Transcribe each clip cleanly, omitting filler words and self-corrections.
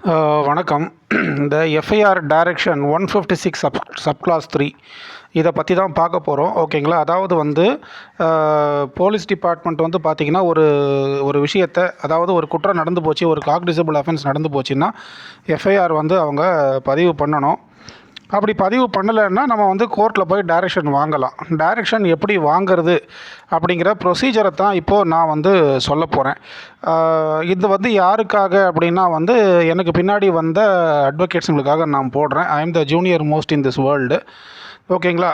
வணக்கம். இந்த FIR direction 156 subclass 3 இதை பற்றி தான் பார்க்க போகிறோம். ஓகேங்களா? அதாவது வந்து போலீஸ் டிபார்ட்மெண்ட் வந்து பார்த்திங்கன்னா ஒரு விஷயத்தை, அதாவது ஒரு குற்றம் நடந்து போச்சு, ஒரு காக்னிசபிள் அஃபென்ஸ் நடந்து போச்சுன்னா எஃப்ஐஆர் வந்து அவங்க பதிவு பண்ணணும். அப்படி பதிவு பண்ணலைன்னா நம்ம வந்து கோர்ட்டில் போய் டைரக்ஷன் வாங்கலாம். டைரக்ஷன் எப்படி வாங்கிறது அப்படிங்கிற ப்ரொசீஜரை தான் இப்போது நான் வந்து சொல்ல போகிறேன். இது வந்து யாருக்காக அப்படின்னா வந்து எனக்கு பின்னாடி வந்த அட்வொகேட்ஸுங்களுக்காக நான் போடுறேன். I am the junior most in this world. ஓகேங்களா?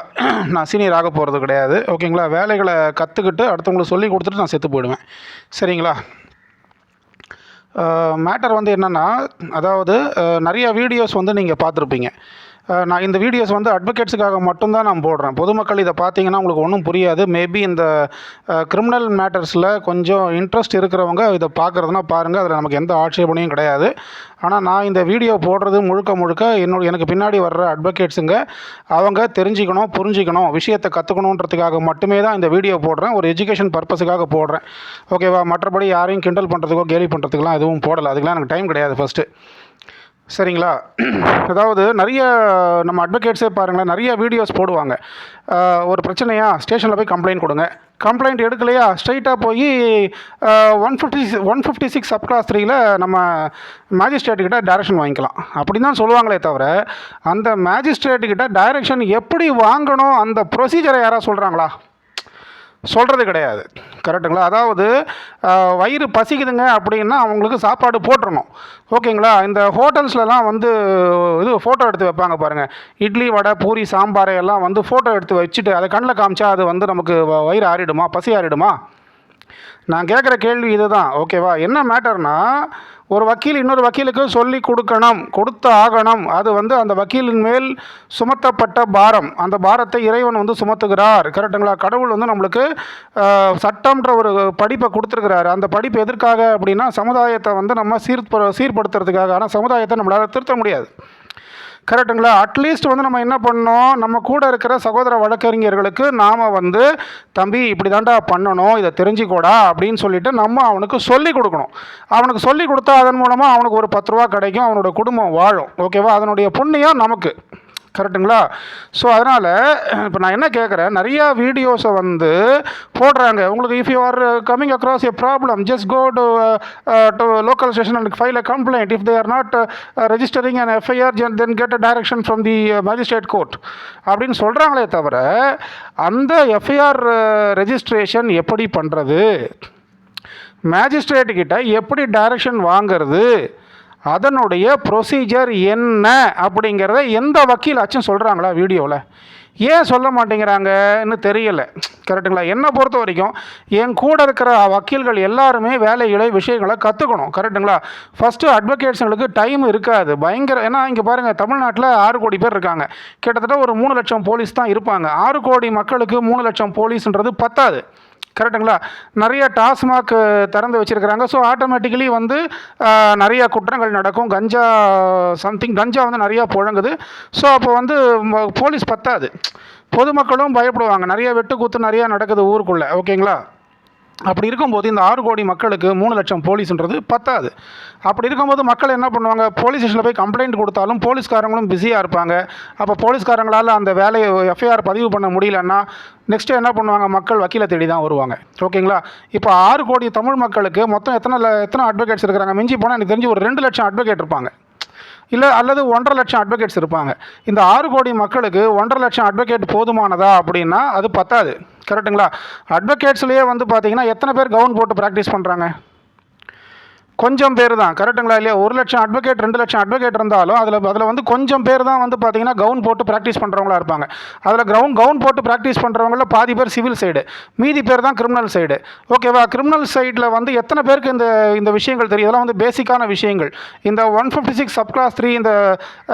நான் சீனியர் ஆக போகிறது கிடையாது. ஓகேங்களா? வேலைகளை கற்றுக்கிட்டு அடுத்தவங்களுக்கு சொல்லி கொடுத்துட்டு நான் செத்து போயிடுவேன். சரிங்களா? மேட்டர் வந்து என்னென்னா, அதாவது நிறைய வீடியோஸ் வந்து நீங்கள் பார்த்துருப்பீங்க. நான் இந்த வீடியோஸ் வந்து அட்வொகேட்ஸுக்காக மட்டும்தான் நான் போடுறேன். பொதுமக்கள் இதை பார்த்தீங்கன்னா உங்களுக்கு ஒன்றும் புரியாது. மேபி இந்த கிரிமினல் மேட்டர்ஸில் கொஞ்சம் இன்ட்ரெஸ்ட் இருக்கிறவங்க இதை பார்க்குறதுனா பாருங்கள், அதில் நமக்கு எந்த ஆட்சேபனையும் கிடையாது. ஆனால் நான் இந்த வீடியோ போடுறது முழுக்க எனக்கு பின்னாடி வர்ற அட்வொகேட்ஸுங்க அவங்க தெரிஞ்சுக்கணும், புரிஞ்சிக்கணும், விஷயத்தை கற்றுக்கணுன்றதுக்காக மட்டுமே தான் இந்த வீடியோ போடுறேன். ஒரு எஜுகேஷன் பர்பஸுக்காக போடுறேன். ஓகேவா? மற்றபடி யாரையும் கிண்டல் பண்ணுறதுக்கோ கேலி பண்ணுறதுக்கெலாம் எதுவும் போடலை. அதுக்கெலாம் எனக்கு டைம் கிடையாது ஃபஸ்ட்டு. சரிங்களா? அதாவது நிறைய நம்ம அட்வொகேட்ஸே பாருங்களேன், நிறைய வீடியோஸ் போடுவாங்க. ஒரு பிரச்சனையா ஸ்டேஷனில் போய் கம்ப்ளைண்ட் கொடுங்க, கம்ப்ளைண்ட் எடுக்கலையா ஸ்ட்ரைட்டாக போய் 156 சப்கிளாஸ் 3ல் நம்ம மேஜிஸ்ட்ரேட்டுக்கிட்ட டைரக்ஷன் வாங்கிக்கலாம் அப்படி தான் சொல்லுவாங்களே தவிர, அந்த மேஜிஸ்ட்ரேட்டுக்கிட்ட டைரக்ஷன் எப்படி வாங்கணும் அந்த ப்ரொசீஜரை யாராவது சொல்கிறாங்களா? சொல்கிறது கிடையாது. கரெக்டுங்களா? அதாவது வயிறு பசிக்குதுங்க அப்படின்னா அவங்களுக்கு சாப்பாடு போட்டுறணும். ஓகேங்களா? இந்த ஹோட்டல்ஸ்லலாம் வந்து இது ஃபோட்டோ எடுத்து வைப்பாங்க பாருங்கள். இட்லி, வடை, பூரி, சாம்பாரை எல்லாம் வந்து ஃபோட்டோ எடுத்து வச்சுட்டு அதை கண்ணில் காமிச்சா அது வந்து நமக்கு வயிறு ஆறிடுமா, பசி ஆறிடுமா? நான் கேட்குற கேள்வி இதுதான். ஓகேவா? என்ன மேட்டர்னா, ஒரு வக்கீல் இன்னொரு வக்கீலுக்கு சொல்லி கொடுத்து ஆகணும். அது வந்து அந்த வக்கீலின் மேல் சுமத்தப்பட்ட பாரம். அந்த பாரத்தை இறைவன் வந்து சுமத்துகிறார். கரெக்டுங்களா? கடவுள் வந்து நம்மளுக்கு சட்டம்ன்ற ஒரு படிப்பை கொடுத்துருக்கிறாரு. அந்த படிப்பு எதற்காக அப்படின்னா, சமுதாயத்தை வந்து நம்ம சீர்படுத்துறதுக்காக. ஆனால் சமுதாயத்தை நம்மளால் திருத்த முடியாது. கரெக்டுங்களா? அட்லீஸ்ட் வந்து நம்ம என்ன பண்ணோம், நம்ம கூட இருக்கிற சகோதர வழக்கறிஞர்களுக்கு நாம் வந்து தம்பி இப்படி தாண்டா பண்ணணும், இதை தெரிஞ்சுக்கூடா அப்படின்னு சொல்லிட்டு நம்ம அவனுக்கு சொல்லிக் கொடுக்கணும். அவனுக்கு சொல்லிக் கொடுத்தா அதன் மூலமாக அவனுக்கு ஒரு 10 ரூபா கிடைக்கும், அவனோட குடும்பம் வாழும். ஓகேவா? அதனுடைய புண்ணியம் நமக்கு. கரெக்டுங்களா? ஸோ அதனால் இப்போ நான் என்ன கேட்குறேன், நிறையா வீடியோஸை வந்து போடுறாங்க. உங்களுக்கு if you are coming across a problem, just go to local station and file a complaint. If they are not registering and FIR then get a direction from the magistrate court அப்படின்னு சொல்கிறாங்களே தவிர, அந்த FIR registration எப்படி பண்ணுறது, மேஜிஸ்ட்ரேட்டுக்கிட்ட எப்படி direction வாங்கிறது, அதனுடைய procedure என்ன அப்படிங்கிறத எந்த வக்கீலாச்சும் சொல்கிறாங்களா வீடியோவில்? ஏன் சொல்ல மாட்டேங்கிறாங்கன்னு தெரியலை. கரெக்டுங்களா? என்னை பொறுத்த வரைக்கும் என் கூட இருக்கிற வக்கீல்கள் எல்லாருமே விஷயங்களை கற்றுக்கணும். கரெக்டுங்களா? ஃபஸ்ட்டு அட்வொகேட்ஸுங்களுக்கு டைம் இருக்காது பயங்கர. ஏன்னா இங்கே பாருங்கள், தமிழ்நாட்டில் 6 கோடி பேர் இருக்காங்க. கிட்டத்தட்ட ஒரு 3 லட்சம் போலீஸ் தான் இருப்பாங்க. 6 கோடி மக்களுக்கு 3 லட்சம் போலீஸ்ன்றது பத்தாது. கரெக்டுங்களா? நிறைய டாஸ்மாக் திறந்து வச்சுருக்கிறாங்க. ஸோ ஆட்டோமேட்டிக்கலி வந்து நிறைய குற்றங்கள் நடக்கும். கஞ்சா வந்து நிறையா புழங்குது. ஸோ அப்போ வந்து போலீஸ் பத்தாது. பொதுமக்களும் பயப்படுவாங்க. நிறைய வெட்டுக்குத்து நிறையா நடக்குது ஊருக்குள்ளே. ஓகேங்களா? அப்படி இருக்கும்போது இந்த 6 கோடி மக்களுக்கு 3 லட்சம் போலீஸ்ன்றது பத்தாது. அப்படி இருக்கும்போது மக்கள் என்ன பண்ணுவாங்க, போலீஸ் ஸ்டேஷனில் போய் கம்ப்ளைண்ட் கொடுத்தாலும் போலீஸ்காரங்களும் பிஸியாக இருப்பாங்க. அப்போ போலீஸ்காரங்களால் அந்த வேலையை எஃப்ஐஆர் பதிவு பண்ண முடியலன்னா நெக்ஸ்ட்டு என்ன பண்ணுவாங்க, மக்கள் வக்கீலை தேடி தான் வருவாங்க. ஓகேங்களா? இப்போ 6 கோடி தமிழ் மக்களுக்கு மொத்தம் எத்தனை அட்வொகேட்ஸ் இருக்கிறாங்க? மிஞ்சி போனால் எனக்கு தெரிஞ்சு ஒரு 2 லட்சம் அட்வொகேட் இருப்பாங்க, இல்லை அல்லது 1.5 லட்சம் அட்வொகேட்ஸ் இருப்பாங்க. இந்த 6 கோடி மக்களுக்கு 1.5 லட்சம் அட்வொகேட் போதுமானதா அப்படின்னா அது பத்தாது. கரெக்டுங்களா? அட்வொகேட்ஸ்லேயே வந்து பார்த்தீங்கன்னா எத்தனை பேர் கவுன் போட்டு ப்ராக்டிஸ் பண்ணுறாங்க? கொஞ்சம் பேர் தான். கரெக்டுங்களா இல்லையா? 1 லட்சம் அட்வொகேட் 2 லட்சம் அட்வொகேட் இருந்தாலும் அதில் வந்து கொஞ்சம் பேர் தான் வந்து பார்த்தீங்கன்னா கவுன் போட்டு ப்ராக்டிஸ் பண்ணுறவங்களா இருப்பாங்க. அதில் கவுன் போட்டு ப்ராக்டிஸ் பண்ணுறவங்கள பாதி பேர் சிவில் சைடு, மீதி பேர் தான் கிரிமினல் சைடு. ஓகேவா? கிரிமினல் சைடில் வந்து எத்தனை பேருக்கு இந்த விஷயங்கள் தெரியும்? இதெல்லாம் வந்து பேசிக்கான விஷயங்கள். இந்த 156 சப்கிளாஸ் 3 இந்த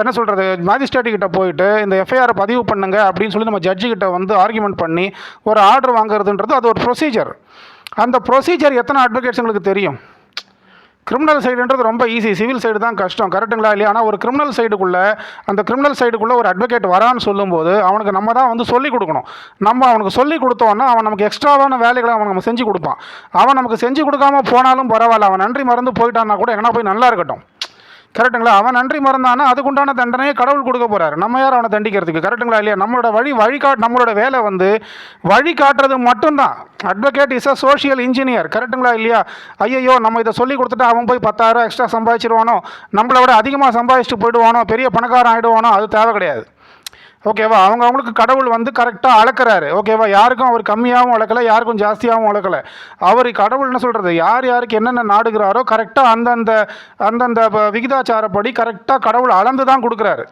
என்ன சொல்கிறது, மேஜிஸ்ட்ரேட்டுக்கிட்ட போயிட்டு இந்த எஃப்ஐஆர் பதிவு பண்ணுங்க அப்படின்னு சொல்லி நம்ம ஜட்ஜுக்கிட்ட வந்து ஆர்குமெண்ட் பண்ணி ஒரு ஆர்டர் வாங்குறதுன்றது அது ஒரு ப்ரொசீஜர். அந்த ப்ரொசீஜர் எத்தனை அட்வொகேட்ஸுங்களுக்கு தெரியும்? கிரிமினல் சைடுன்றது ரொம்ப ஈஸி, சிவில் சைடு தான் கஷ்டம். கரெக்டுங்களா இல்லையா? ஆனால் ஒரு கிரிமினல் சைடுக்குள்ளே ஒரு அட்வொகேட் வரான்னு சொல்லும்போது அவனுக்கு நம்ம தான் வந்து சொல்லிக் கொடுக்கணும். நம்ம அவனுக்கு சொல்லிக் கொடுத்தோன்னா அவன் நமக்கு எக்ஸ்ட்ராவான வேலைகளை அவன் நம்ம செஞ்சு கொடுப்பான். அவன் நமக்கு செஞ்சு கொடுக்காம போனாலும் பரவாயில்ல, அவன் நன்றி மறந்து போயிட்டான்னா கூட எங்கன்னா போய் நல்லா இருக்கட்டும். கரெக்டுங்களா? அவன் நன்றி மறந்தானா அதுக்குண்டான தண்டனையை கடவுள் கொடுக்க போகிறார். நம்ம யார் அவனை தண்டிக்கிறதுக்கு? கரெக்டுங்களா இல்லையா? நம்மளோட நம்மளோட வேலை வந்து வழி காட்டுறது மட்டும்தான். Advocate is a social engineer. கரெக்டுங்களா இல்லையா? ஐயோ நம்ம இதை சொல்லி கொடுத்துட்டு அவன் போய் 10,000 எக்ஸ்ட்ரா சம்பாதிச்சிருவானோ, நம்மளை விட அதிகமாக சம்பாதிச்சுட்டு போயிடுவானோ, பெரிய பணக்காரன் ஆகிடுவானோ, அது தேவை கிடையாது. ஓகேவா? அவங்களுக்கு கடவுள் வந்து கரெக்டாக அளக்கிறாரு. ஓகேவா? யாருக்கும் அவர் கம்மியாகவும் அளக்கலை, யாருக்கும் ஜாஸ்தியாகவும் அளக்கலை. அவர் கடவுள் என்ன சொல்கிறது, யார் யாருக்கு என்னென்ன நாடுகிறாரோ கரெக்டாக அந்தந்த விகிதாச்சாரப்படி கரெக்டாக கடவுள் அளந்து தான் கொடுக்குறாரு.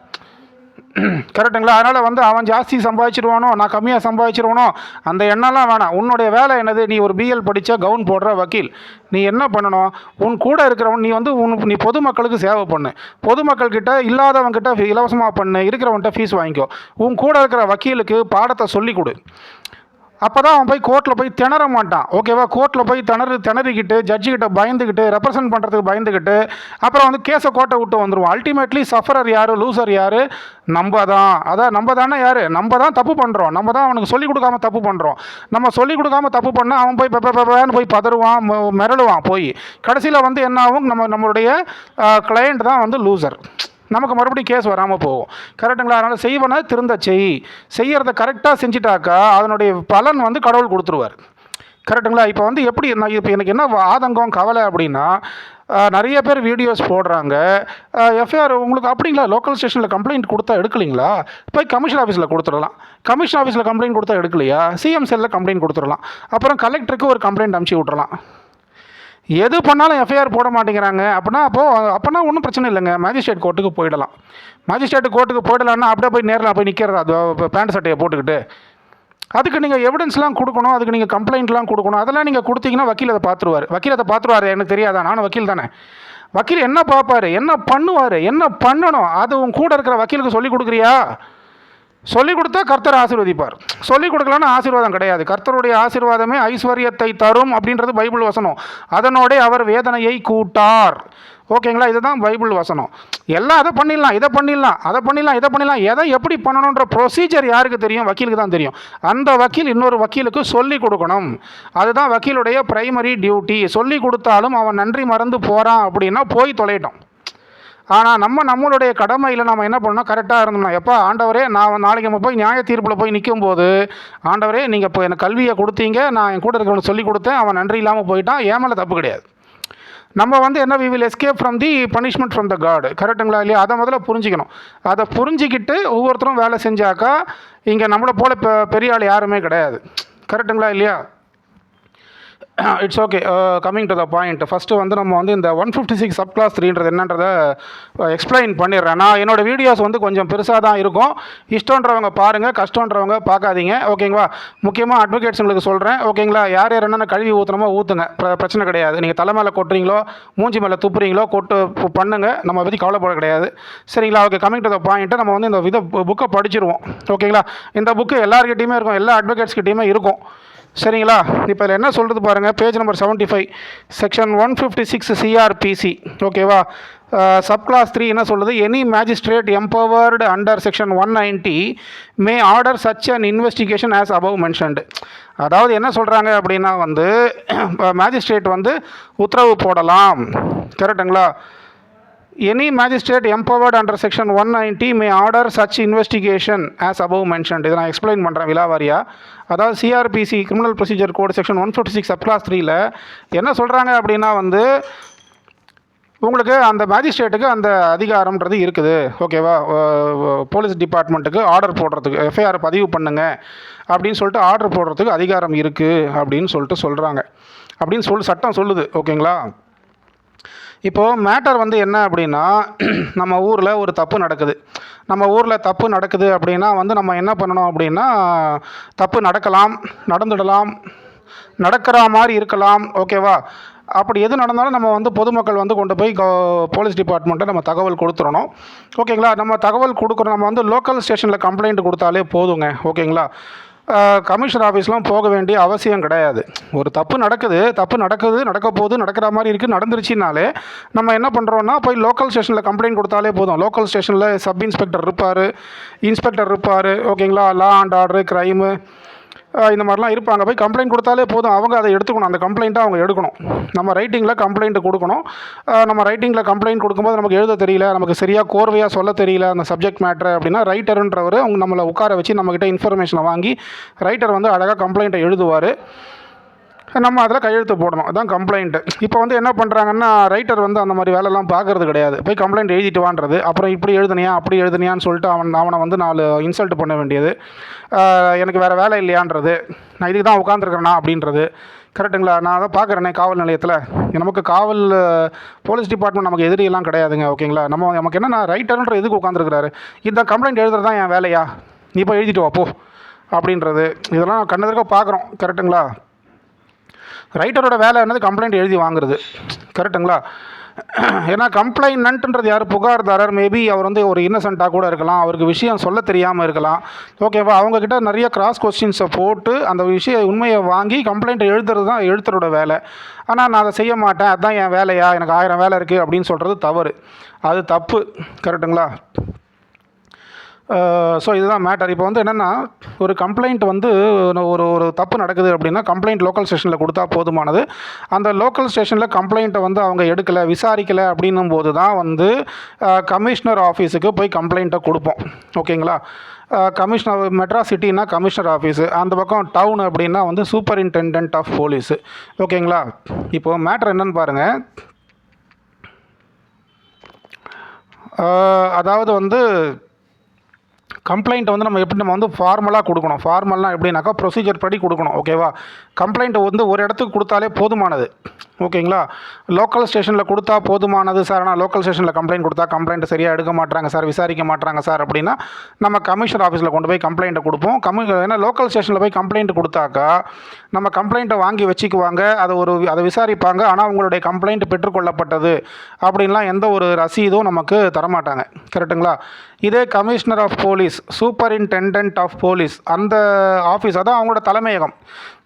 கரெக்டுங்களா? அதனால் வந்து அவன் ஜாஸ்தி சம்பாதிச்சிருவானோ, நான் கம்மியாக சம்பாதிச்சிருவானோ, அந்த எண்ணம்லாம் வேணாம். உன்னுடைய வேலை என்னது? நீ ஒரு பிஎல் படித்த கவுன் போடுற வக்கீல். நீ என்ன பண்ணணும்? உன் கூட இருக்கிறவன் நீ பொதுமக்களுக்கு சேவை பண்ணு. பொதுமக்கள்கிட்ட இல்லாதவன்கிட்ட இலவசமாக பண்ணு, இருக்கிறவன்கிட்ட ஃபீஸ் வாங்கிக்கோ. உன் கூட இருக்கிற வக்கீலுக்கு பாடத்தை சொல்லிக் கொடு. அப்போ தான் அவன் போய் கோர்ட்டில் போய் திணற மாட்டான். ஓகேவா? கோர்ட்டில் போய் திணறிக்கிட்டு ஜட்ஜிக்கிட்ட பயந்துக்கிட்டு ரெப்ரசன்ட் பண்ணுறதுக்கு பயந்துக்கிட்டு அப்புறம் வந்து கேஸை கோட்டை விட்டு வந்துடுவான். அல்டிமேட்லி சஃபரர் யார், லூசர் யார்? நம்ம தானே யார்? நம்ம தான் தப்பு பண்ணுறோம். நம்ம தான் அவனுக்கு சொல்லிக் கொடுக்காம தப்பு பண்ணுறோம். நம்ம சொல்லிக் கொடுக்காம தப்பு பண்ணால் அவன் போய் பெப்பன்னு போய் பதறுவான், மிரளுவான். போய் கடைசியில் வந்து என்ன ஆகும்? நம்மளுடைய கிளையண்ட் தான் வந்து லூசர். நமக்கு மறுபடியும் கேஸ் வராமல் போகும். கரெக்டுங்களா? அதனால் செய்வனை திருந்த செய்கிறத கரெக்டாக செஞ்சுட்டாக்கா அதனுடைய பலன் வந்து கடவுள் கொடுத்துருவார். கரெக்டுங்களா? இப்போ வந்து எப்படி இப்போ எனக்கு என்ன ஆதங்கம் கவலை அப்படின்னா, நிறைய பேர் வீடியோஸ் போடுறாங்க. எஃப்ஐஆர் உங்களுக்கு அப்படிங்களா? லோக்கல் ஸ்டேஷனில் கம்ப்ளைண்ட் கொடுத்தா எடுக்கலிங்களா? போய் கமிஷன் ஆஃபீஸில் கொடுத்துடலாம். கமிஷன் ஆஃபீஸில் கம்ப்ளைண்ட் கொடுத்தா எடுக்கலையா? சிஎம் செல்லில் கம்ப்ளைண்ட் கொடுத்துடலாம். அப்புறம் கலெக்டருக்கு ஒரு கம்ப்ளைண்ட் அனுப்பிச்சி விட்றலாம். எது பண்ணாலும் எஃப்ஐஆர் போட மாட்டேங்கிறாங்க. அப்போனா ஒன்றும் பிரச்சனை இல்லைங்க. மேஜிஸ்ட்ரேட் கோர்ட்டுக்கு போயிடலாம். மேஜிஸ்ட்ரேட் கோர்ட்டுக்கு போயிடலான்னா அப்படியே போய் நேரில் போய் நிற்கிறது, அது பேண்ட் சட்டையை போட்டுக்கிட்டு. அதுக்கு நீங்கள் எவிடன்ஸ்லாம் கொடுக்கணும், அதுக்கு நீங்கள் கம்ப்ளைண்ட்லாம் கொடுக்கணும். அதெல்லாம் நீங்கள் கொடுத்தீங்கன்னா வக்கீல் அதை பார்த்துருவார். எனக்கு தெரியாதா? நானும் வக்கீல் தானே. வக்கீல் என்ன பார்ப்பார், என்ன பண்ணுவார், என்ன பண்ணணும், அது உன் கூட இருக்கிற வக்கீலுக்கு சொல்லிக் கொடுக்குறியா? சொல்லிக் கொடுத்தா கர்த்தர் ஆசீர்வதிப்பார். சொல்லிக் கொடுக்கலன்னா ஆசீர்வாதம் கிடையாது. கர்த்தருடைய ஆசீர்வாதமே ஐஸ்வர்யத்தை தரும் அப்படின்றது பைபிள் வசனம். அதனோட அவர் வேதனையை கூட்டார். ஓகேங்களா? இதுதான் பைபிள் வசனம். எல்லாம் அதை பண்ணிடலாம், இதை பண்ணிடலாம். எதை எப்படி பண்ணணுன்ற ப்ரொசீஜர் யாருக்கு தெரியும்? வக்கீலுக்கு தான் தெரியும். அந்த வக்கீல் இன்னொரு வக்கீலுக்கு சொல்லிக் கொடுக்கணும். அதுதான் வக்கீலுடைய பிரைமரி டியூட்டி. சொல்லிக் கொடுத்தாலும் அவன் நன்றி மறந்து போகிறான் அப்படின்னா போய் தொலைட்டோம். ஆனால் நம்மளுடைய கடமையில் நம்ம என்ன பண்ணணும்? கரெக்டாக இருந்தோம்னா, எப்போ ஆண்டவரே நான் நாளைக்கு நம்ம போய் நியாய தீர்ப்பில் போய் நிற்கும்போது, ஆண்டவரே நீங்கள் இப்போ எனக்கு கல்வியை கொடுத்தீங்க, நான் என் கூட இருக்கிறவனுக்கு சொல்லிக் கொடுத்தேன், அவன் நன்றி இல்லாமல் போயிட்டான், ஏமேல தப்பு கிடையாது. நம்ம வந்து என்ன, we will escape from the punishment from the God. கரெக்டுங்களா இல்லையா? அதை முதல்ல புரிஞ்சிக்கணும். அதை புரிஞ்சிக்கிட்டு ஒவ்வொருத்தரும் வேலை செஞ்சாக்கா இங்கே நம்மளை போல பெரிய ஆள் யாருமே கிடையாது. கரெக்டுங்களா இல்லையா? It's okay. Coming to the point. First வந்து நம்ம வந்து இந்த 156 சப் கிளாஸ் 3ன்றது என்னன்றதை எக்ஸ்பிளைன் பண்ணிடுறேன். நான் என்னோடய வீடியோஸ் வந்து கொஞ்சம் பெருசாக தான் இருக்கும். இஷ்டன்றவங்க பாருங்கள், கஷ்டன்றவங்க பார்க்காதீங்க. ஓகேங்களா? முக்கியமாக அட்வொகேட்ஸுங்களுக்கு சொல்கிறேன். ஓகேங்களா? யார் என்னென்ன கழுவி ஊற்றுனமோ ஊற்றுங்க, பிரச்சனை கிடையாது. நீங்கள் தலை மேலே கொட்டுறீங்களோ, மூஞ்சி மேலே துப்புறீங்களோ பண்ணுங்கள், நம்ம பற்றி கவலைப்பட கிடையாது. சரிங்களா? Okay. Coming to the point, நம்ம வந்து இந்த புக்கை படிச்சிருவோம். ஓகேங்களா? இந்த புக்கு எல்லாருக்கிட்டையுமே இருக்கும், எல்லா அட்வொகேட்ஸ்கிட்டையுமே இருக்கும். சரிங்களா? இப்போ இதில் என்ன சொல்கிறது பாருங்கள். Page number 75, section 156 CrPC. ஓகேவா? சப் கிளாஸ் 3 என்ன சொல்லுது? Any magistrate empowered under section 190 may order such an investigation as above mentioned. அதாவது என்ன சொல்கிறாங்க அப்படின்னா வந்து மேஜிஸ்ட்ரேட் வந்து உத்தரவு போடலாம். கரெக்டுங்களா? Any magistrate empowered under section 190 may order such investigation as above mentioned. இதை நான் எக்ஸ்பிளைன் பண்ணுறேன் விலாவாரியா. அதாவது CrPC criminal procedure code section 156 sub clause 3ல் என்ன சொல்கிறாங்க அப்படின்னா வந்து உங்களுக்கு அந்த மேஜிஸ்ட்ரேட்டுக்கு அந்த அதிகாரம்ன்றது இருக்குது. ஓகேவா? போலீஸ் டிபார்ட்மெண்ட்டுக்கு ஆர்டர் போடுறதுக்கு, எஃப்ஐஆர் பதிவு பண்ணுங்க அப்படின்னு சொல்லிட்டு ஆர்டர் போடுறதுக்கு அதிகாரம் இருக்குது அப்படின்னு சொல்கிறாங்க. அப்படின்னு சட்டம் சொல்லுது. ஓகேங்களா? இப்போது மேட்டர் வந்து என்ன அப்படின்னா, நம்ம ஊரில் ஒரு தப்பு நடக்குது. அப்படின்னா வந்து நம்ம என்ன பண்ணணும் அப்படின்னா, தப்பு நடந்துடலாம், நடக்கிற மாதிரி இருக்கலாம். ஓகேவா? அப்படி எது நடந்தாலும் நம்ம வந்து பொதுமக்கள் வந்து கொண்டு போய் போலீஸ் டிபார்ட்மெண்ட்டை நம்ம தகவல் கொடுத்துடணும். ஓகேங்களா? நம்ம தகவல் கொடுக்குறோம். நம்ம வந்து லோக்கல் ஸ்டேஷனில் கம்ப்ளைண்ட் கொடுத்தாலே போதுங்க. ஓகேங்களா? கமிஷனர் ஆஃபீஸ்லாம் போக வேண்டிய அவசியம் கிடையாது. ஒரு தப்பு நடக்க போகுது, நடக்கிற மாதிரி இருக்குது, நடந்துருச்சுனாலே நம்ம என்ன பண்ணுறோன்னா போய் லோக்கல் ஸ்டேஷனில் கம்ப்ளைண்ட் கொடுத்தாலே போதும். லோக்கல் ஸ்டேஷனில் சப் இன்ஸ்பெக்டர் இருப்பார், இன்ஸ்பெக்டர் இருப்பார். ஓகேங்களா? லா அண்ட் ஆர்டரு, க்ரைமு, இந்த மாதிரிலாம் இருப்பாங்க. போய் கம்ப்ளைண்ட் கொடுத்தாலே போதும், அவங்க அதை எடுத்துக்கணும், அந்த கம்ப்ளைண்ட்டை அவங்க எடுக்கணும். நம்ம ரைட்டிங்கில் கம்ப்ளைண்ட் கொடுக்கணும். நம்ம ரைட்டிங்கில் கம்ப்ளைண்ட் கொடுக்கும்போது நமக்கு எழுத தெரியல, நமக்கு சரியாக கோர்வையாக சொல்ல தெரியல அந்த சப்ஜெக்ட் மேட்ரு அப்படின்னா, ரைட்டருன்றவர் அவங்க நம்மளை உட்கார வச்சு நம்மக்கிட்ட இன்ஃபர்மேஷனை வாங்கி ரைட்டர் வந்து அழகாக கம்ப்ளைண்ட்டை எழுதுவார். நம்ம அதில் கையெழுத்து போடணும். அதுதான் கம்ப்ளைண்ட்டு. இப்போ வந்து என்ன பண்ணுறாங்கன்னா, ரைட்டர் வந்து அந்த மாதிரி வேலைலாம் பார்க்குறது கிடையாது. போய் கம்ப்ளைண்ட் எழுதிட்டு வான்றது, அப்புறம் இப்படி எழுதுனியா அப்படி எழுதுனியான்னு சொல்லிட்டு அவனை வந்து 4 இன்சல்ட் பண்ண வேண்டியது, எனக்கு வேறு வேலை இல்லையான்றது, நான் இதுக்கு தான் உட்காந்துருக்கிறேன்னா அப்படின்றது. கரெக்டுங்களா? நான் அதை பார்க்குறேனே காவல் நிலையத்தில், நமக்கு காவல் போலீஸ் டிபார்ட்மெண்ட் நமக்கு எதிரியெல்லாம் கிடையாதுங்க. ஓகேங்களா? நமக்கு என்னென்னா ரைட்டர்ன்ற எதுக்கு உட்காந்துருக்கிறாரு, இந்த கம்ப்ளைண்ட் எழுதுறது தான் என் வேலையா, நீ இப்போ எழுதிட்டு வாப்போ அப்படின்றது. இதெல்லாம் கண்ணெதிர்க்க பார்க்குறோம். கரெக்டுங்களா? ரைட்டரோட வேலை என்னது, கம்ப்ளைண்ட் எழுதி வாங்குறது. கரெக்டுங்களா? ஏன்னா கம்ப்ளைனன்ட்ன்றது யார், புகார்தாரர். மேபி அவர் வந்து ஒரு இன்னசென்ட்டாக கூட இருக்கலாம், அவருக்கு விஷயம் சொல்ல தெரியாமல் இருக்கலாம். ஓகேவா? அவங்கக்கிட்ட நிறைய கிராஸ் கொஸ்டின்ஸை போட்டு அந்த உண்மையை வாங்கி கம்ப்ளைண்ட் எழுதுறது தான் எழுத்தரோட வேலை. ஆனால் நான் அதை செய்ய மாட்டேன், அதுதான் என் வேலையா, எனக்கு 1000 வேலை இருக்குது அப்படின்னு சொல்கிறது தவறு, அது தப்பு. கரெக்டுங்களா? ஸோ இதுதான் மேட்டர். இப்போ வந்து என்னென்னா, ஒரு கம்ப்ளைண்ட் வந்து ஒரு தப்பு நடக்குது அப்படின்னா கம்ப்ளைண்ட் லோக்கல் ஸ்டேஷனில் கொடுத்தா போதுமானது. அந்த லோக்கல் ஸ்டேஷனில் கம்ப்ளைண்ட்டை வந்து அவங்க எடுக்கலை, விசாரிக்கலை அப்படின்னும் போது தான் வந்து கமிஷனர் ஆஃபீஸுக்கு போய் கம்ப்ளைண்ட்டை கொடுப்போம். ஓகேங்களா? கமிஷனர், மெட்ராஸ் சிட்டின்னா கமிஷனர் ஆஃபீஸு, அந்த பக்கம் டவுன் அப்படின்னா வந்து சூப்பரிண்டெண்டன்ட் ஆஃப் போலீஸு. ஓகேங்களா? இப்போது மேட்ரு என்னென்னு பாருங்கள். அதாவது வந்து கம்ப்ளைண்ட்டை வந்து நம்ம வந்து ஃபார்மலாக கொடுக்கணும். ஃபார்மல்னால் எப்படின்னாக்கா ப்ரொசீஜர் படி கொடுக்கணும். ஓகேவா? கம்ப்ளைண்ட்டை வந்து ஒரு இடத்துக்கு கொடுத்தாலே போதுமானது. ஓகேங்களா? லோக்கல் ஸ்டேஷனில் கொடுத்தா போதுமானது சார். ஆனால் லோக்கல் ஸ்டேஷனில் கம்ப்ளைண்ட் கொடுத்தா கம்ப்ளைண்ட்டை சரியாக எடுக்க மாட்டாங்க சார், விசாரிக்க மாட்டாங்க சார் அப்படின்னா நம்ம கமிஷனர் ஆஃபீஸில் கொண்டு போய் கம்ப்ளைண்ட்டை கொடுப்போம். ஏன்னா லோக்கல் ஸ்டேஷனில் போய் கம்ப்ளைண்ட் கொடுத்தாக்கா நம்ம கம்ப்ளைண்ட்டை வாங்கி வச்சுக்குவாங்க, அதை விசாரிப்பாங்க. ஆனால் உங்களுடைய கம்ப்ளைண்ட் பெற்றுக்கொள்ளப்பட்டது அப்படின்லாம் எந்த ஒரு ரசீதும் நமக்கு தரமாட்டாங்க. கரெக்டுங்களா? இதே commissioner of police, superintendent of police, அந்த ஆஃபீஸ் அதான் அவங்களோட தலைமையகம்.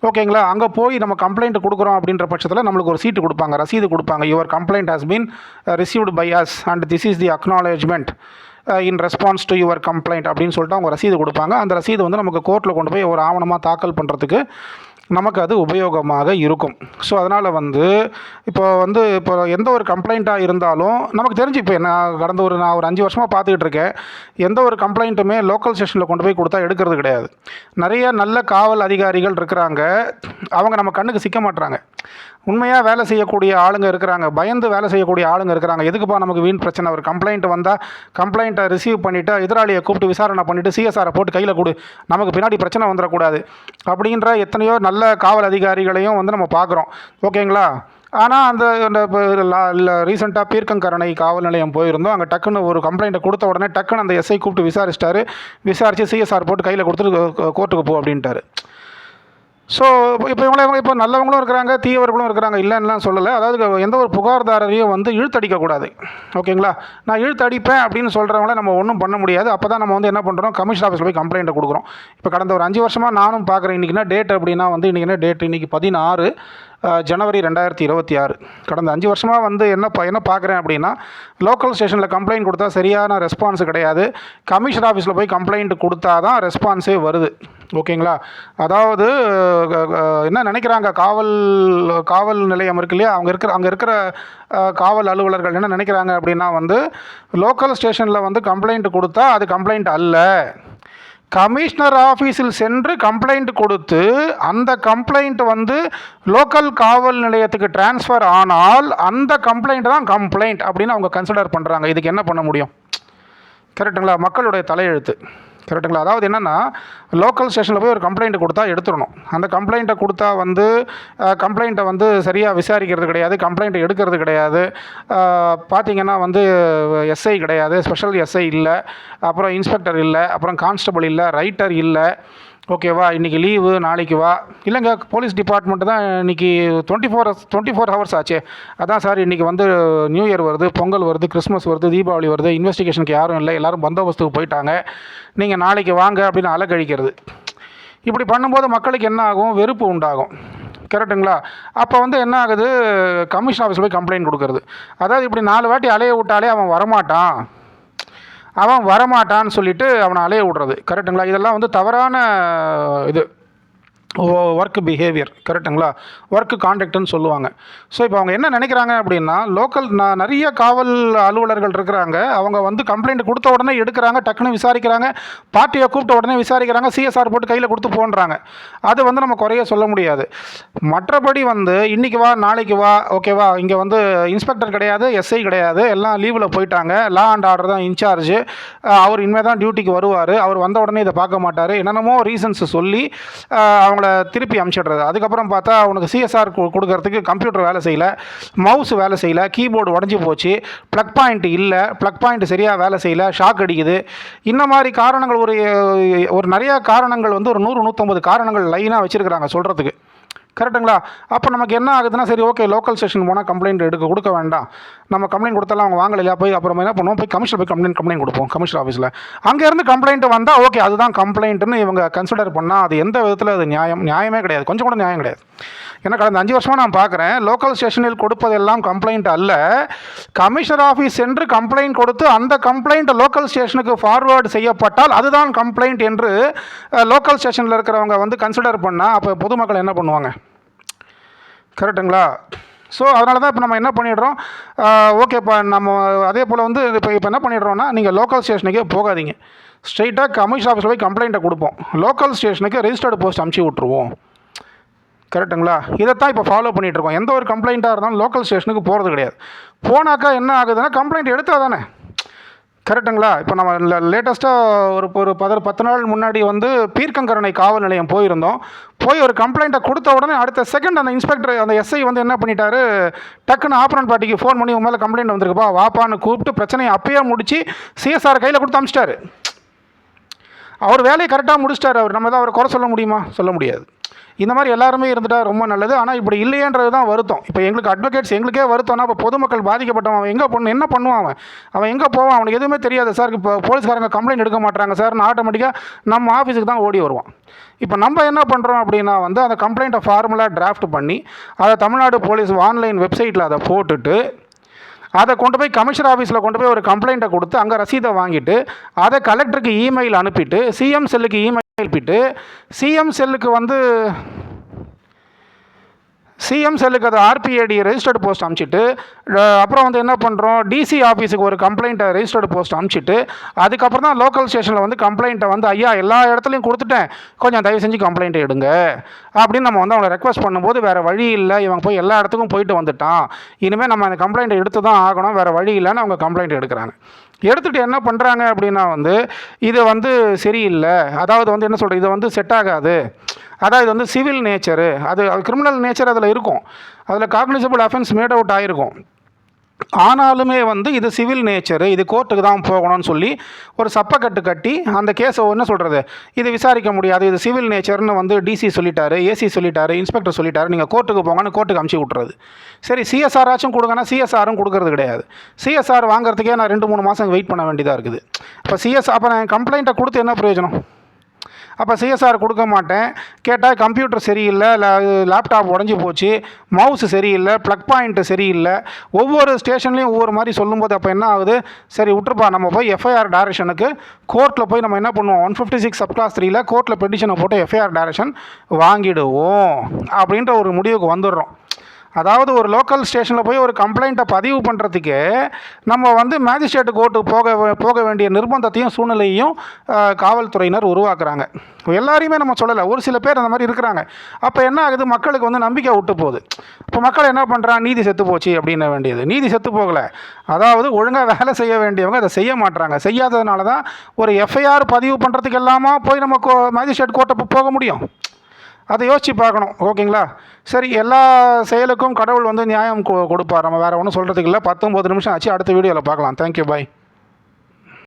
ஓகேங்களா? அங்கே போய் நம்ம கம்ப்ளைண்ட் கொடுக்குறோம் அப்படின்ற பட்சத்தில் நம்மளுக்கு ஒரு சீட்டு கொடுப்பாங்க, ரசீது கொடுப்பாங்க. Your complaint has been received by us and this is the acknowledgement in response to your complaint அப்படின்னு சொல்லிட்டு அவங்க ரசீது கொடுப்பாங்க. அந்த ரசீது வந்து நமக்கு கோர்ட்டில் கொண்டு போய் ஒரு ஆவணமாக தாக்கல் பண்ணுறதுக்கு நமக்கு அது உபயோகமாக இருக்கும். ஸோ அதனால் வந்து இப்போ எந்த ஒரு கம்ப்ளைண்ட்டாக இருந்தாலும் நமக்கு தெரிஞ்சு, இப்போ நான் ஒரு 5 வருஷமாக பார்த்துக்கிட்டு இருக்கேன், எந்த ஒரு கம்ப்ளைண்ட்டுமே லோக்கல் ஸ்டேஷனில் கொண்டு போய் கொடுத்தா எடுக்கிறது கிடையாது. நிறைய நல்ல காவல் அதிகாரிகள் இருக்கிறாங்க, அவங்க நம்ம கண்ணுக்கு சிக்க மாட்டுறாங்க. உண்மையாக வேலை செய்யக்கூடிய ஆளுங்க இருக்கிறாங்க, பயந்து வேலை செய்யக்கூடிய ஆளுங்க இருக்கிறாங்க. எதுக்குப்பா நமக்கு வீண் பிரச்சனை, ஒரு கம்ப்ளைண்ட் வந்தால் கம்ப்ளைண்ட்டை ரிசீவ் பண்ணிவிட்டு எதிராளியை கூப்பிட்டு விசாரணை பண்ணிவிட்டு சிஎஸ்ஆரை போட்டு கையில் கொடு, நமக்கு பின்னாடி பிரச்சனை வந்துடக்கூடாது அப்படின்ற எத்தனையோ நல்ல காவல் அதிகாரிகளையும் வந்து நம்ம பார்க்குறோம். ஓகேங்களா? ஆனால் அந்த ரீசெண்டாக பீர்க்கங்கரணை காவல் நிலையம் போயிருந்தோம். அங்கே டக்குன்னு ஒரு கம்ப்ளைண்ட்டை கொடுத்த உடனே டக்குன்னு அந்த எஸ்ஐ கூப்பிட்டு விசாரித்து சிஎஸ்ஆர் போட்டு கையில் கொடுத்துட்டு கோர்ட்டுக்கு போ அப்படின்ட்டாரு. ஸோ இப்போ நல்லவங்களும் இருக்கிறாங்க, தீயவர்களும் இருக்கிறாங்க, இல்லைன்னுலாம் சொல்லலை. அதாவது எந்த ஒரு புகார்தாரரையும் வந்து இழுத்தடிக்கக்கூடாது. ஓகேங்களா? நான் இழுத்தடிப்பேன் அப்படின்னு சொல்கிறவங்கள நம்ம ஒன்றும் பண்ண முடியாது. அப்போ தான் நம்ம வந்து என்ன பண்ணுறோம், கமிஷன் ஆஃபீஸில் போய் கம்ப்ளைண்ட்டை கொடுக்குறோம். இப்போ கடந்த ஒரு 5 வருஷமாக நானும் பார்க்குறேன். இன்றைக்கி என்ன டேட் அப்படின்னா வந்து இன்றைக்கி டேட், இன்றைக்கி 16 ஜனவரி 2026. கடந்த 5 வருஷமாக வந்து என்ன பார்க்குறேன் அப்படின்னா, லோக்கல் ஸ்டேஷனில் கம்ப்ளைண்ட் கொடுத்தா சரியான ரெஸ்பான்ஸ் கிடையாது. கமிஷனர் ஆஃபீஸில் போய் கம்ப்ளைண்ட் கொடுத்தா தான் ரெஸ்பான்ஸே வருது. ஓகேங்களா? அதாவது என்ன நினைக்கிறாங்க, காவல் நிலையம் இருக்கு இல்லையா, அங்கே இருக்கிற காவல் அலுவலர்கள் என்ன நினைக்கிறாங்க அப்படின்னா வந்து லோக்கல் ஸ்டேஷனில் வந்து கம்ப்ளைண்ட் கொடுத்தா அது கம்ப்ளைண்ட் அல்ல, கமிஷனர் ஆஃபீஸில் சென்று கம்ப்ளைண்ட் கொடுத்து அந்த கம்ப்ளைண்ட் வந்து லோக்கல் காவல் நிலையத்துக்கு டிரான்ஸ்ஃபர் ஆனால் அந்த கம்ப்ளைண்ட் தான் கம்ப்ளைண்ட் அப்படின்னு அவங்க கன்சிடர் பண்ணுறாங்க. இதுக்கு என்ன பண்ண முடியும்? கரெக்டுங்களா? மக்களுடைய தலையெழுத்து. கரெக்டுங்களா? அதாவது என்னென்னா, லோக்கல் ஸ்டேஷனில் போய் ஒரு கம்ப்ளைண்ட் கொடுத்தா எடுத்துடணும். அந்த கம்ப்ளைண்ட்டை கொடுத்தா வந்து கம்ப்ளைண்ட்டை வந்து சரியாக விசாரிக்கிறது கிடையாது, கம்ப்ளைண்ட்டை எடுக்கிறது கிடையாது. பார்த்திங்கன்னா வந்து எஸ்ஐ கிடையாது, ஸ்பெஷல் எஸ்ஐ இல்லை, அப்புறம் இன்ஸ்பெக்டர் இல்லை, அப்புறம் கான்ஸ்டபிள் இல்லை, ரைட்டர் இல்லை. ஓகேவா? இன்றைக்கி லீவு, நாளைக்கு வா. இல்லைங்க, போலீஸ் டிபார்ட்மெண்ட்டு தான் இன்றைக்கி 24 ஹவர்ஸ் ஆச்சு. அதான் சார், இன்றைக்கி வந்து நியூ இயர் வருது, பொங்கல் வருது, கிறிஸ்மஸ் வருது, தீபாவளி வருது, இன்வெஸ்டிகேஷனுக்கு யாரும் இல்லை, எல்லோரும் பந்தோபஸ்துக்கு போயிட்டாங்க, நீங்கள் நாளைக்கு வாங்க அப்படின்னு அலக்கழிக்கிறது. இப்படி பண்ணும்போது மக்களுக்கு என்ன ஆகும், வெறுப்பு உண்டாகும். கரெக்டுங்களா? அப்போ வந்து என்ன ஆகுது, கமிஷன் ஆஃபீஸில் போய் கம்ப்ளைண்ட் கொடுக்குறது. அதாவது இப்படி 4 வாட்டி அலைய விட்டாலே அவன் வரமாட்டான்னு சொல்லிட்டு அவனை அலைய விடுறது. கரெக்டுங்களா? இதெல்லாம் வந்து தவறான இது. ஒர்க் பிஹேவியர், கரெக்டுங்களா? ஒர்க் கான்டக்ட்னு சொல்லுவாங்க. ஸோ இப்போ அவங்க என்ன நினைக்கிறாங்க அப்படின்னா, லோக்கல் நிறைய காவல் அலுவலர்கள் இருக்கிறாங்க. அவங்க வந்து கம்ப்ளைண்ட் கொடுத்த உடனே எடுக்கிறாங்க, டக்குன்னு விசாரிக்கிறாங்க, பார்ட்டியை கூப்பிட்ட உடனே விசாரிக்கிறாங்க, சிஎஸ்ஆர் போட்டு கையில் கொடுத்து போன்றாங்க. அது வந்து நம்ம குறைய சொல்ல முடியாது. மற்றபடி வந்து இன்றைக்கி வா நாளைக்கு வா, ஓகேவா, இங்கே வந்து இன்ஸ்பெக்டர் கிடையாது, எஸ்ஐ கிடையாது, எல்லாம் லீவில் போயிட்டாங்க, லா அண்ட் ஆர்டர் தான் இன்சார்ஜ், அவர் இனிமேல் தான் டியூட்டிக்கு வருவார், அவர் வந்த உடனே இதை பார்க்க மாட்டார், என்னென்னமோ ரீசன்ஸ் சொல்லி அவங்கள திருப்பி அனுப்பிச்சிடுறது. அதுக்கப்புறம் பார்த்தா அவனுக்கு சிஎஸ்ஆர் கொடுக்கறதுக்கு கம்ப்யூட்டர் வேலை செய்யலை, மவுஸ் வேலை செய்யலை, கீபோர்டு உடஞ்சி போச்சு, ப்ளக் பாயிண்ட் இல்லை, ப்ளக் பாயிண்ட் சரியாக வேலை செய்யலை, ஷாக் அடிக்குது. இந்த மாதிரி காரணங்கள் ஒரு நிறையா காரணங்கள் வந்து ஒரு 100-150 காரணங்கள் லைனாக வச்சுருக்கிறாங்க சொல்கிறதுக்கு, கரெக்டுங்களா? அப்போ நமக்கு என்ன ஆகுதுன்னா, சரி ஓகே, லோக்கல் ஸ்டேஷன் போனால் கம்ப்ளைண்ட் கொடுக்க வேண்டாம், நம்ம கம்ப்ளைண்ட் கொடுத்தாலும் அவங்க வாங்கலையா, போய் அப்புறம் என்ன பண்ணுவோம், போய் கமிஷனர் போய் கம்ப்ளைண்ட் கொடுப்போம் கமிஷனர் ஆஃபீஸில். அங்கேருந்து கம்ப்ளைண்ட் வந்தால் ஓகே, அதுதான் கம்ப்ளைண்ட்டுன்னு இவங்க கன்சிடர் பண்ணால் அது எந்த விதத்தில் அது நியாயமே கிடையாது, கொஞ்சம் கூட நியாயம் கிடையாது. ஏன்னா கடந்த 5 வருஷமாக நான் பார்க்குறேன், லோக்கல் ஸ்டேஷனில் கொடுப்பதெல்லாம் கம்ப்ளைண்ட் அல்ல, கமிஷனர் ஆஃபீஸ் சென்று கம்ப்ளைண்ட் கொடுத்து அந்த கம்ப்ளைண்ட் லோக்கல் ஸ்டேஷனுக்கு ஃபார்வேர்டு செய்யப்பட்டால் அதுதான் கம்ப்ளைண்ட் என்று லோக்கல் ஸ்டேஷனில் இருக்கிறவங்க வந்து கன்சிடர் பண்ணால் அப்போ பொதுமக்கள் என்ன பண்ணுவாங்க, கரெக்டுங்களா? ஸோ அதனால தான் இப்போ நம்ம என்ன பண்ணிடுறோம், ஓகே, இப்போ நம்ம அதே போல் வந்து இப்போ என்ன பண்ணிடுறோம்னா, நீங்கள் லோக்கல் ஸ்டேஷனுக்கே போகாதீங்க, ஸ்ட்ரைட்டாக கமிஷன் ஆஃபீஸில் போய் கம்ப்ளைண்ட்டை கொடுப்போம், லோக்கல் ஸ்டேஷனுக்கு ரெஜிஸ்டர்டு போஸ்ட் அனுப்பிச்சி விட்ருவோம், கரெக்டுங்களா? இதைத்தான் இப்போ ஃபாலோ பண்ணிகிட்ருக்கோம். எந்த ஒரு கம்ப்ளைண்ட்டாக இருந்தாலும் லோக்கல் ஸ்டேஷனுக்கு போகிறது கிடையாது. போனாக்கா என்ன ஆகுதுன்னா, கம்ப்ளைண்ட் எடுத்தால் தானே, கரெக்டுங்களா? இப்போ நம்ம லேட்டஸ்ட்டாக ஒரு 10 நாள் முன்னாடி வந்து பீர்க்கங்கரணை காவல் நிலையம் போயிருந்தோம். போய் ஒரு கம்ப்ளைண்ட்டை கொடுத்த உடனே அடுத்த செகண்ட் அந்த இன்ஸ்பெக்டர், அந்த எஸ்ஐ வந்து என்ன பண்ணிட்டாரு, டக்குன்னு ஆப்பரன் பார்ட்டிக்கு ஃபோன் பண்ணி உன் மேலே கம்ப்ளைண்ட் வந்திருக்குப்பா, வாப்பான்னு கூப்பிட்டு பிரச்சனையை அப்பயே முடித்து சிஎஸ்ஆர் கையில் கொடுத்து அனுப்பிச்சிட்டாரு. அவர் வேலையை கரெக்டாக முடிச்சிட்டார். அவர் நம்ம தான் அவரை குறை சொல்ல முடியுமா? சொல்ல முடியாது. இந்த மாதிரி எல்லாருமே இருந்துட்டால் ரொம்ப நல்லது. ஆனால் இப்படி இல்லையன்றது தான் வருத்தம். இப்போ எங்களுக்கு அட்வொகேட்ஸ் எங்களுக்கே வருத்தம்னா, இப்போ பொதுமக்கள் பாதிக்கப்பட்டவன் அவன் எங்கே என்ன பண்ணுவான், அவன் எங்கே போவான், அவனுக்கு எதுவுமே தெரியாது சார். இப்போ போலீஸ்காரங்க கம்ப்ளைண்ட் எடுக்க மாட்டாங்க சார்னு ஆட்டோமேட்டிக்காக நம்ம ஆஃபீஸுக்கு தான் ஓடி வருவான். இப்போ நம்ம என்ன பண்ணுறோம் அப்படின்னா வந்து அந்த கம்ப்ளைண்ட்டை ஃபார்முலாக டிராஃப்ட் பண்ணி அதை தமிழ்நாடு போலீஸ் ஆன்லைன் வெப்சைட்டில் அதை போட்டுட்டு அதை கொண்டு போய் கமிஷனர் ஆஃபீஸில் கொண்டு போய் ஒரு கம்ப்ளைண்ட்டை கொடுத்து அங்கே ரசீதை வாங்கிட்டு அதை கலெக்டருக்கு இமெயில் அனுப்பிட்டு சிஎம் செல்லுக்கு இமெயில் அனுப்பிட்டு சிஎம் செல்லுக்கு வந்து அது ஆர்பிஐடி ரெஜிஸ்டர்டு போஸ்ட் அனுப்பிச்சிட்டு அப்புறம் வந்து என்ன பண்ணுறோம், டிசி ஆஃபீஸுக்கு ஒரு கம்ப்ளைண்ட்டை ரெஜிஸ்டர்டு போஸ்ட் அனுப்பிச்சிட்டு அதுக்கப்புறம் தான் லோக்கல் ஸ்டேஷனில் வந்து கம்ப்ளைண்ட்டை வந்து ஐயா எல்லா இடத்துலையும் கொடுத்துட்டேன், கொஞ்சம் தயவு செஞ்சு கம்ப்ளைண்ட்டை எடுங்க அப்படின்னு நம்ம வந்து அவங்களை ரெக்வஸ்ட் பண்ணும்போது வேறு வழி இல்லை, இவங்க போய் எல்லா இடத்துக்கும் போயிட்டு வந்துட்டான், இனிமேல் நம்ம அந்த கம்ப்ளைண்ட்டை எடுத்து தான் ஆகணும், வேறு வழி இல்லைன்னு அவங்க கம்ப்ளைண்ட் எடுக்கிறாங்க. எடுத்துகிட்டு என்ன பண்ணுறாங்க அப்படின்னா வந்து இது வந்து சரியில்லை, அதாவது வந்து என்ன சொல்கிறது, இது வந்து செட் ஆகாது, அதாவது இது வந்து சிவில் நேச்சரு, அது கிரிமினல் நேச்சர் அதில் இருக்கும், அதில் காக்னிசபிள் அஃபென்ஸ் மேட் அவுட் ஆகிருக்கும், ஆனாலுமே வந்து இது சிவில் நேச்சரு, இது கோர்ட்டுக்கு தான் போகணும்னு சொல்லி ஒரு சப்பக்கட்டு கட்டி அந்த கேஸை என்ன சொல்கிறது, இது விசாரிக்க முடியாது, இது சிவில் நேச்சர்னு வந்து டிசி சொல்லிட்டாரு, ஏசி சொல்லிட்டாரு, இன்ஸ்பெக்டர் சொல்லிட்டாரு, நீங்கள் கோர்ட்டுக்கு போங்கன்னு கோர்ட்டுக்கு அமுச்சு விட்றது. சரி, சிஎஸ்ஆர் ஆச்சும் கொடுங்கன்னா சிஎஸ்ஆரும் கொடுக்கறது கிடையாது. சிஎஸ்ஆர் வாங்குறதுக்கே நான் 2-3 மாதம் வெயிட் பண்ண வேண்டியதாக இருக்குது. அப்போ நான் கம்ப்ளைண்ட்டை கொடுத்து என்ன பிரயோஜனம்? அப்போ சிஎஸ்ஆர் கொடுக்க மாட்டேன், கேட்டால் கம்ப்யூட்டர் சரியில்லை, லேப்டாப் உடஞ்சி போச்சு, மவுஸ் சரியில்லை, ப்ளக் பாயிண்ட்டு சரியில்லை, ஒவ்வொரு ஸ்டேஷன்லேயும் ஒவ்வொரு மாதிரி சொல்லும்போது அப்போ என்ன ஆகுது, சரி விட்டுருப்பா, நம்ம போய் எஃப்ஐஆர் டைரக்ஷனுக்கு கோர்ட்டில் போய் நம்ம என்ன பண்ணுவோம், 156 சப்கிளாஸ் 3 கோர்ட்டில் பெட்டிஷனை போட்டு எஃப்ஐஆர் டைரக்ஷன் வாங்கிடுவோம் அப்படின்ற ஒரு முடிவுக்கு வந்துடுறோம். அதாவது ஒரு லோக்கல் ஸ்டேஷனில் போய் ஒரு கம்ப்ளைண்ட்டை பதிவு பண்ணுறதுக்கே நம்ம வந்து மேஜிஸ்ட்ரேட்டு கோர்ட்டுக்கு போக வேண்டிய நிர்பந்தத்தையும் சூழ்நிலையும் காவல்துறையினர் உருவாக்குறாங்க. எல்லாரையுமே நம்ம சொல்லலை, ஒரு சில பேர் அந்த மாதிரி இருக்கிறாங்க. அப்போ என்ன ஆகுது, மக்களுக்கு வந்து நம்பிக்கை விட்டு போகுது. இப்போ மக்கள் என்ன பண்ணுறாங்க, நீதி செத்து போச்சு அப்படின்ன வேண்டியது, நீதி செத்து போகலை, அதாவது ஒழுங்காக வேலை செய்ய வேண்டியவங்க அதை செய்ய மாட்டுறாங்க. செய்யாததுனால தான் ஒரு எஃப்ஐஆர் பதிவு பண்ணுறதுக்கு எல்லாமா போய் நம்ம மேஜிஸ்ட்ரேட் கோர்ட்டை போக முடியும். அதை யோசித்து பார்க்கணும், ஓகேங்களா? சரி, எல்லா செயலுக்கும் கடவுள் வந்து நியாயம் கொடுப்பார், நம்ம வேறு ஒன்றும் சொல்கிறதுக்கு இல்லை. 19 நிமிஷம் ஆச்சு, அடுத்த வீடியோவில் பார்க்கலாம். தேங்க்யூ, பாய்.